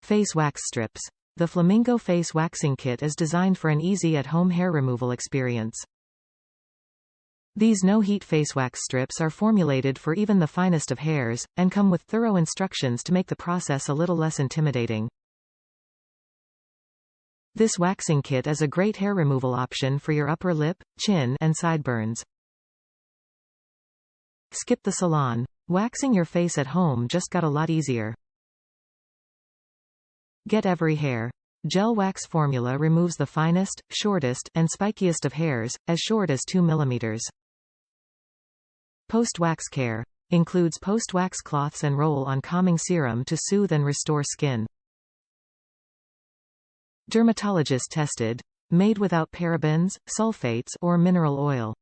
Face wax strips. The Flamingo face waxing kit is designed for an easy at-home hair removal experience. These no-heat face wax strips are formulated for even the finest of hairs, and come with thorough instructions to make the process a little less intimidating. This waxing kit is a great hair removal option for your upper lip, chin, and sideburns. Skip the salon. Waxing your face at home just got a lot easier. Get every hair. Gel wax formula removes the finest, shortest, and spikiest of hairs, as short as 2 mm. Post-wax care. Includes post-wax cloths and roll-on calming serum to soothe and restore skin. Dermatologist tested. Made without parabens, sulfates, or mineral oil.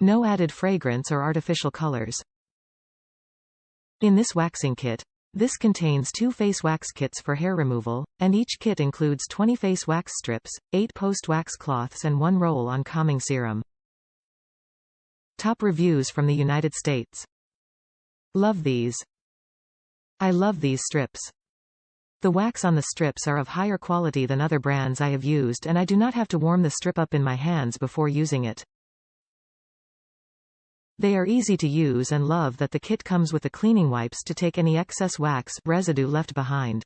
No added fragrance or artificial colors. In this waxing kit, this contains 2 face wax kits for hair removal, and each kit includes 20 face wax strips, 8 post-wax cloths and 1 roll-on calming serum. Top reviews from the United States. Love these. I love these strips. The wax on the strips are of higher quality than other brands I have used, and I do not have to warm the strip up in my hands before using it. They are easy to use, and love that the kit comes with the cleaning wipes to take any excess wax residue left behind.